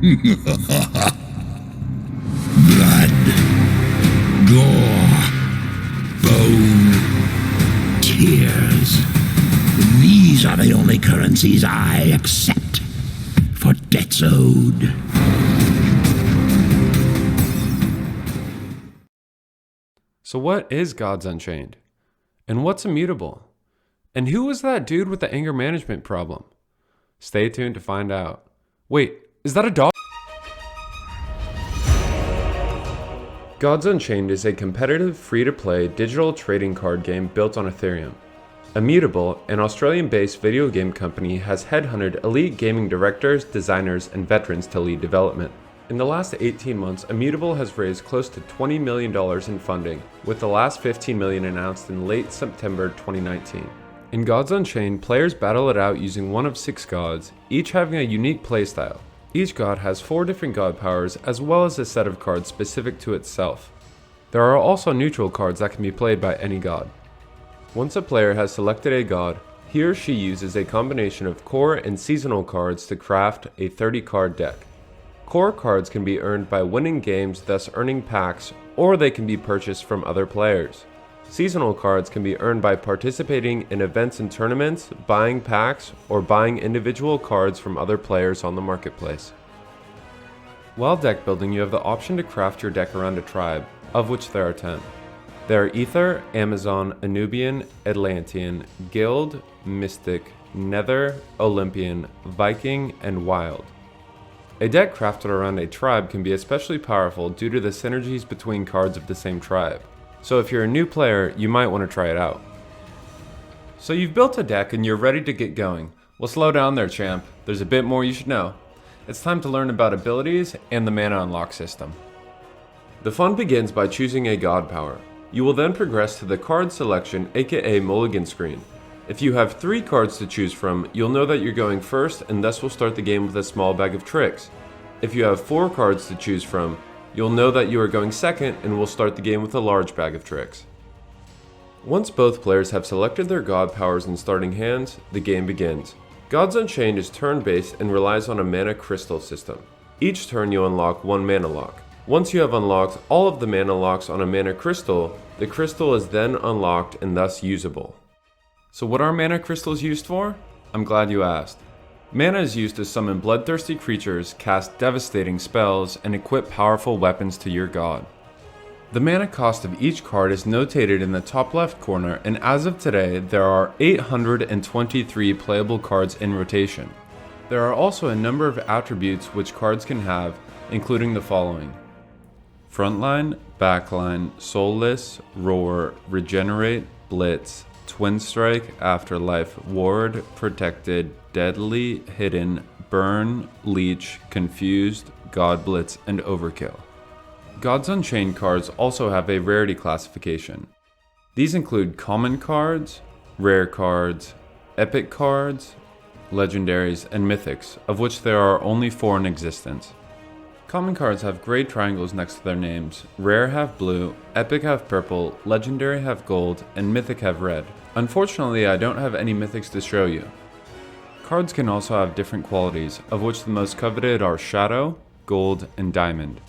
Blood, gore, bone, tears. These are the only currencies I accept for debts owed. So what is Gods Unchained? And what's immutable? And who was that dude with the anger management problem? Stay tuned to find out. Wait, is that a dog? Gods Unchained is a competitive, free-to-play digital trading card game built on Ethereum. Immutable, an Australian-based video game company, has headhunted elite gaming directors, designers, and veterans to lead development. In the last 18 months, Immutable has raised close to $20 million in funding, with the last $15 million announced in late September 2019. In Gods Unchained, players battle it out using one of 6 gods, each having a unique playstyle. Each god has 4 different god powers, as well as a set of cards specific to itself. There are also neutral cards that can be played by any god. Once a player has selected a god, he or she uses a combination of core and seasonal cards to craft a 30-card deck. Core cards can be earned by winning games, thus earning packs, or they can be purchased from other players. Seasonal cards can be earned by participating in events and tournaments, buying packs, or buying individual cards from other players on the marketplace. While deck building, you have the option to craft your deck around a tribe, of which there are 10. There are Ether, Amazon, Anubian, Atlantean, Guild, Mystic, Nether, Olympian, Viking, and Wild. A deck crafted around a tribe can be especially powerful due to the synergies between cards of the same tribe. So if you're a new player, you might want to try it out. So you've built a deck and you're ready to get going. Well, slow down there, champ. There's a bit more you should know. It's time to learn about abilities and the mana unlock system. The fun begins by choosing a god power. You will then progress to the card selection, aka mulligan screen. If you have 3 cards to choose from, you'll know that you're going first and thus will start the game with a small bag of tricks. If you have 4 cards to choose from, you'll know that you are going second and will start the game with a large bag of tricks. Once both players have selected their god powers and starting hands, the game begins. Gods Unchained is turn-based and relies on a mana crystal system. Each turn you unlock 1 mana lock. Once you have unlocked all of the mana locks on a mana crystal, the crystal is then unlocked and thus usable. So what are mana crystals used for? I'm glad you asked. Mana is used to summon bloodthirsty creatures, cast devastating spells, and equip powerful weapons to your god. The mana cost of each card is notated in the top left corner, and as of today, there are 823 playable cards in rotation. There are also a number of attributes which cards can have, including the following: Frontline, Backline, Soulless, Roar, Regenerate, Blitz, Twin Strike, Afterlife, Ward, Protected, Deadly, Hidden, Burn, Leech, Confused, God Blitz, and Overkill. Gods Unchained cards also have a Rarity Classification. These include common cards, rare cards, epic cards, legendaries, and mythics, of which there are only 4 in existence. Common cards have gray triangles next to their names, rare have blue, epic have purple, legendary have gold, and mythic have red. Unfortunately, I don't have any mythics to show you. Cards can also have different qualities, of which the most coveted are Shadow, Gold, and Diamond.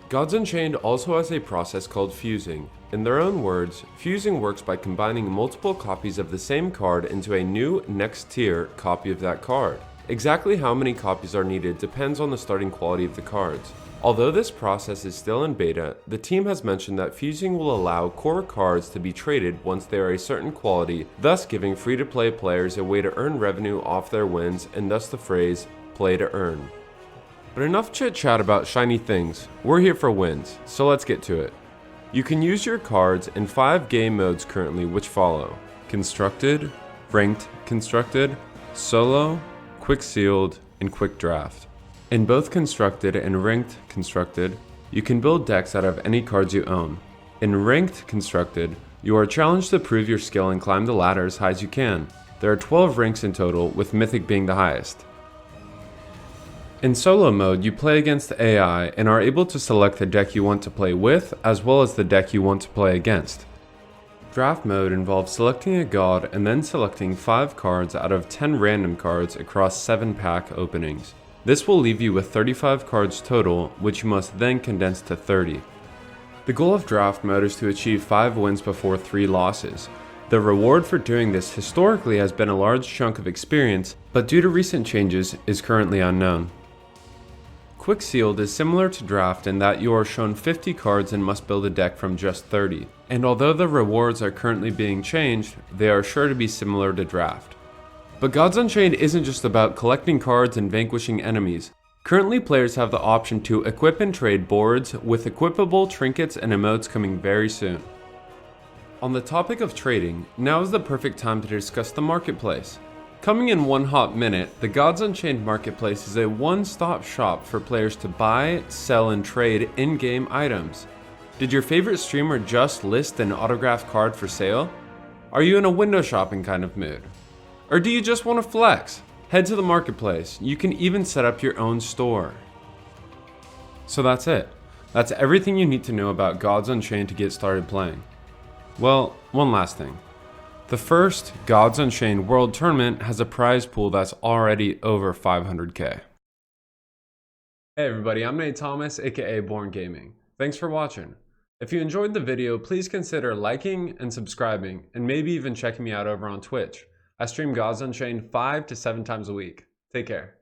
Gods Unchained also has a process called fusing. In their own words, fusing works by combining multiple copies of the same card into a new next tier copy of that card. Exactly how many copies are needed depends on the starting quality of the cards. Although this process is still in beta, the team has mentioned that fusing will allow core cards to be traded once they are a certain quality, thus giving free-to-play players a way to earn revenue off their wins, and thus the phrase, play to earn. But enough chit-chat about shiny things. We're here for wins, so let's get to it. You can use your cards in 5 game modes currently, which follow: Constructed, Ranked Constructed, Solo, Quick Sealed, and Quick Draft. In both Constructed and Ranked Constructed, you can build decks out of any cards you own. In Ranked Constructed, you are challenged to prove your skill and climb the ladder as high as you can. There are 12 ranks in total, with Mythic being the highest. In Solo mode, you play against the AI and are able to select the deck you want to play with, as well as the deck you want to play against. Draft mode involves selecting a god and then selecting 5 cards out of 10 random cards across 7 pack openings. This will leave you with 35 cards total, which you must then condense to 30. The goal of draft mode is to achieve 5 wins before 3 losses. The reward for doing this historically has been a large chunk of experience, but due to recent changes is currently unknown. Quick Sealed is similar to Draft in that you are shown 50 cards and must build a deck from just 30. And although the rewards are currently being changed, they are sure to be similar to Draft. But Gods Unchained isn't just about collecting cards and vanquishing enemies. Currently, players have the option to equip and trade boards, with equipable trinkets and emotes coming very soon. On the topic of trading, now is the perfect time to discuss the marketplace. Coming in one hot minute, the Gods Unchained marketplace is a one-stop shop for players to buy, sell, and trade in-game items. Did your favorite streamer just list an autographed card for sale? Are you in a window shopping kind of mood? Or do you just want to flex? Head to the marketplace. You can even set up your own store. So that's it. That's everything you need to know about Gods Unchained to get started playing. Well, one last thing. The first Gods Unchained World Tournament has a prize pool that's already over 500k. Hey everybody, I'm Nate Thomas, aka Born Gaming. Thanks for watching. If you enjoyed the video, please consider liking and subscribing, and maybe even checking me out over on Twitch. I stream Gods Unchained 5 to 7 times a week. Take care.